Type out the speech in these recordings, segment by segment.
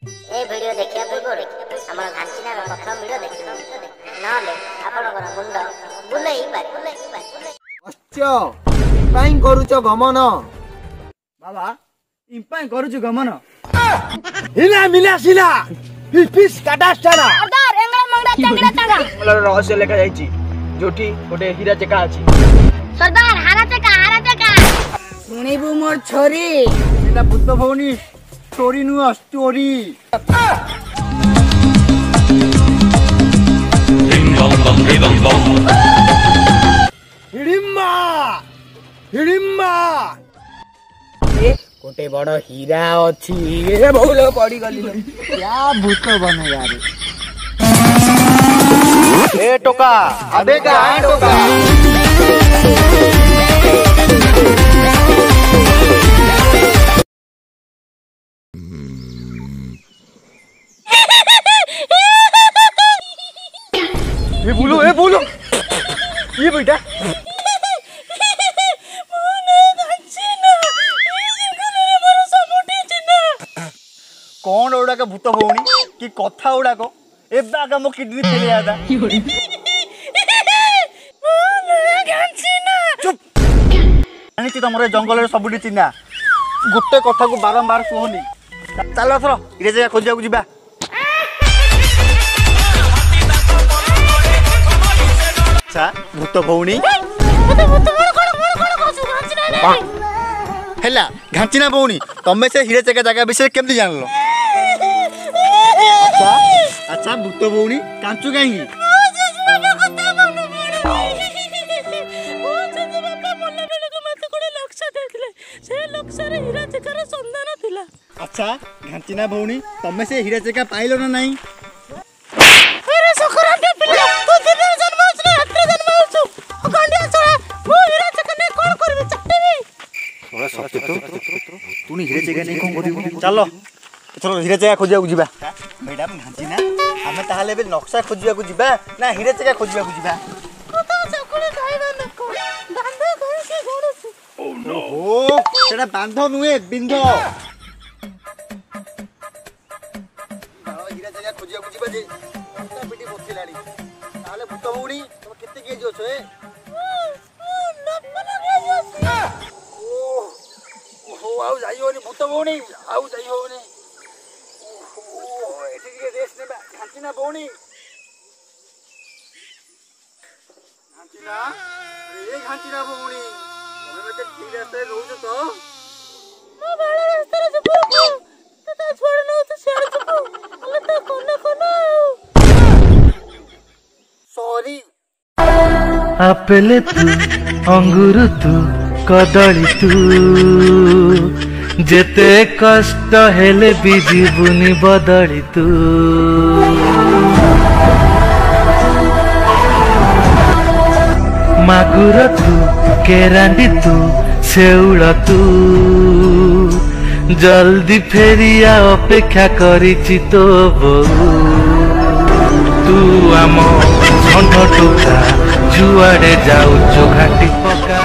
ए video देखिया पूर्व हमर घांचीना रो प्रथम वीडियो देखियो नले आपनकर मुंड बुलेई पारे अच्छा इम्पाई करूच गमन बाबा इम्पाई करूछु गमन हिला मिला सिला फिस काटा स्टारा सरदार एंगला मंगड़ा चंगड़ा चंगा मला रहस्य लेखा जाईची जोठी गोटे हीरा चेका अछि सरदार हारा चका सुनिबु मोर छोरी एटा भूत भौनी स्टोरी नु स्टोरी हिडिम्मा हिडिम्मा गोटे बड़ हीरा अछि ए बहुल पड़ी गली क्या भूत बने यार ए टोका अबे का टोका ए बोलो ये बेटा कौन उड़ा का भूत भौणी कि कथा उड़ा को एबा का मो किडनी फेल जाता चुप आनी तमरे जंगल रे सबुडी चिन्हा गोटे कथा को बारंबार कहनी चलो थरो इरे जगह खोजिया को जिबा अच्छा भूत भौणी हेला घांचीना भौणी तमे से हीरे चेका जगह विषय केमती जानलो अच्छा अच्छा भूत भौणी कांचू काई अच्छा घांचीना भौणी तमे से हीरे चेका पाइलो ना नहीं तू हीरे जगह नहीं कौन करिबो चलो चलो हीरे जगह खोजिया को जिबा मैडम घांचीना हमें ताहाले बे नक्शा खोजिया को जिबा ना हीरे जगह खोजिया को जिबा ओहो सेटा बांध नुए बिंध हीरे जगह खोजिया को जिबा जे मोटा पिटी बथिलानी ताहाले भूत भौणी तुम केते केजी अछो ए आउ जाइयोनी भूत भौणी आउ जाइयोनी ओहो एठी के रेस्ट नेबा घांचीना भौणी घांचीना रे घांचीना भौणी तमे मते ठीक रास्ते रहउछ तो मो बाला रास्ता रे जबो तो ता छोड़ न तो शेर जबो अले तो कोना सॉरी आपेल तू अंगूर तू कदली तू जेते कष्ट हेले भी जीवनी बदली तू मागुर तू केरांडी तू शेउल तू जल्दी फेरिया अपेक्षा करिछि तो बहु तू आम झंड टोका जुआड़े जाऊ घाटी पका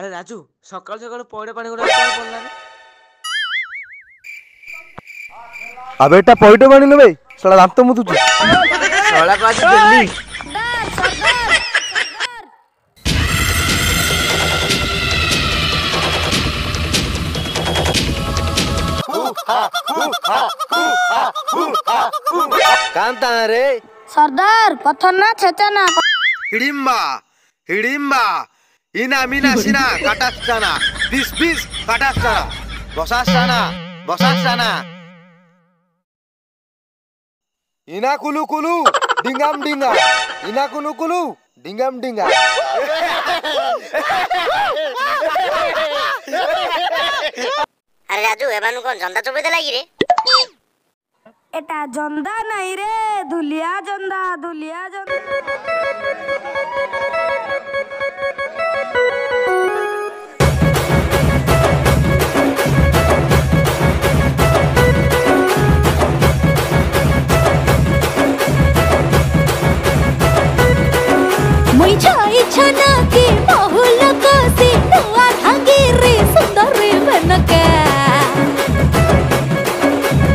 আরে রাজু সকাল সকাল পয়ড়া পানি গুলো কল পড়লা রে আবে এটা পয়টা পানি নেবে শালা দাঁত তো মুতুছি শালা কাজ দিল্লি কান্তা রে সর্দার পথর না ছেচা না হিড়িম্বা ইনা মিনা সিনা কাটাচ্ছানা পিস পিস কাটাচ্ছানা বসাচ্ছানা ইনা কুলু কুলু ডিঙ্গাম ডিঙ্গা ইনা কুলু কুলু ডিঙ্গাম ডিঙ্গা আরে রাজু এবানু কোন জন্দা চবেতে লাগি রে এটা জন্দা নাই রে দুলিয়া জন্দা मुई इच्छा ना कि बहुल कोसी नुआ ढंगी रे सुंदर रे बनके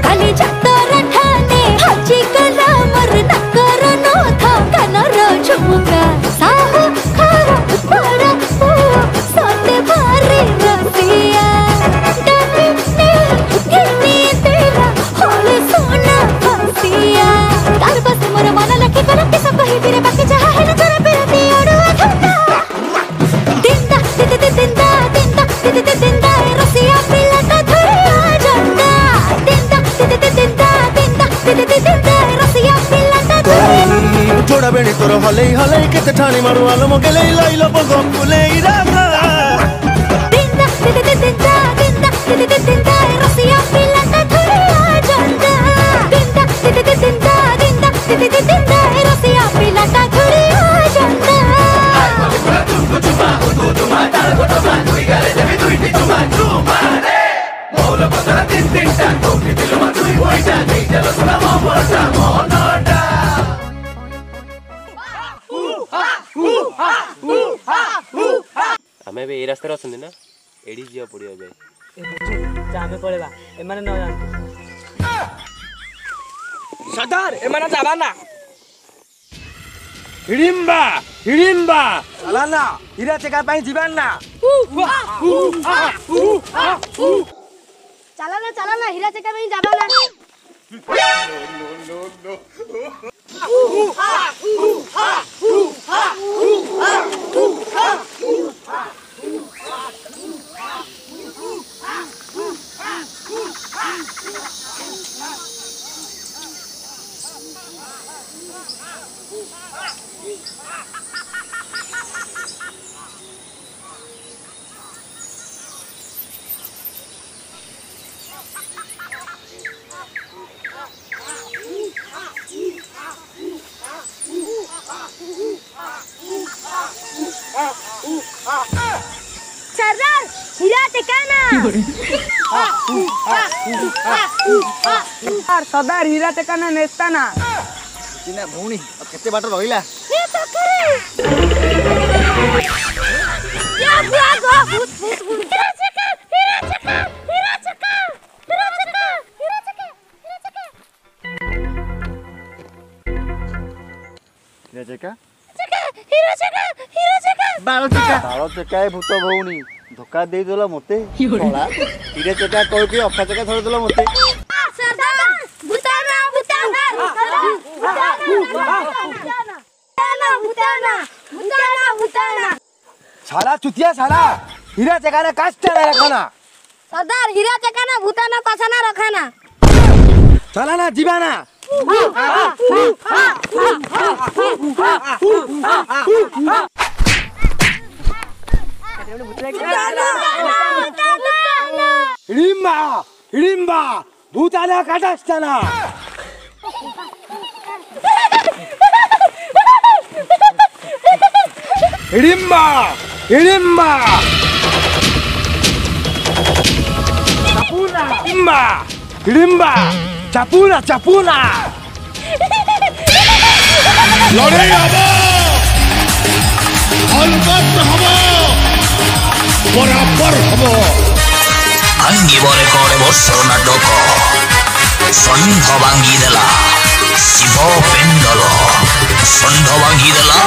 खाली चक्कर ठाने हाची कला मर नकर नो था कनर झुमका साहु खारा बड़ा ओ सोते भारी रसिया डबी ने किनी तेरा होल सोना फसिया तार बस मोर मन लखे कर के सब ही तेरे बाकी चाह है न जरा पे जोड़ा बेणी तोर हले हले केते ठाणी मारू आलो मगे लई लइलो बगो फुलेई रागा दिंदा दिंदा दिंदा रसिया पिलाता थोड़ा जंदा दिंदा रसिया पिलाता थोड़ा जंदा ଆମେ ଏବେ ଏଇ ରାସ୍ତାରେ ଅଛନ୍ତି ନା ଏଠି ଯିବାକୁ ପଡ଼ିବ ଯାଇ ଆମେ ପଳେଇବା ଏମାନେ ନ ଜାଣନ୍ତୁ ସର୍ଦାର ଏମାନେ ଯାବା ନା हिडिम्बा चलाना हीरा चेका ପାଇଁ ଯିବାନ ନା ଚାଲ ହୀରା ଚେକା ପାଇଁ ଯାବା ନା सरदार हीरा टेकाना सरदार हीरा टेकाना नेस्ताना चिना भौणी केते बाटर रहिला ये तकरे या बुआ गो हीरा चका हीरा चका हीरा चका हीरा चका हीरा चका हीरा चका हीरा चका हीरा चका हीरा चका बाळ चका ए भूत भौणी धोका देई देला मते थोड़ा हीरा चका कह के अफा चका थोड़ा देला मते सरदार भूताना साला चुतिया साला हीरा चका ने कास्टा ना रखना सरदार हीरा चका ना भूताना कसाना रखना चला ना जीवाना हिडिम्बा भूताना काटास्ताना हिडिम्बा हिडिम्बा चापूना लड़ाई हबो अलबत हबो बराबर हबो भांगिबरे करे बसर नाटक षण्ढ भांगी देला शिव पेंडल षण्ढ भांगी देला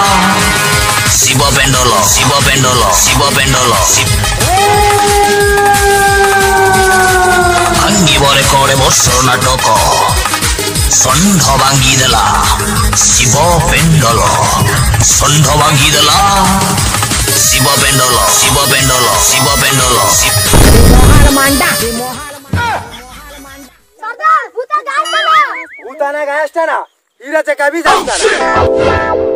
शिव पेंडल शिव पेंडल शिव पेंडल भांगिबरे करे बसर नाटक षण्ढ भांगी देला शिव पेंडल षण्ढ भांगी देला शिव पेंडल शिव पेंडल शिव पेंडल मोहर मांडा सरदार भूता गायब ना भूताना गायस्टा ना हीरा चका भी जाता ना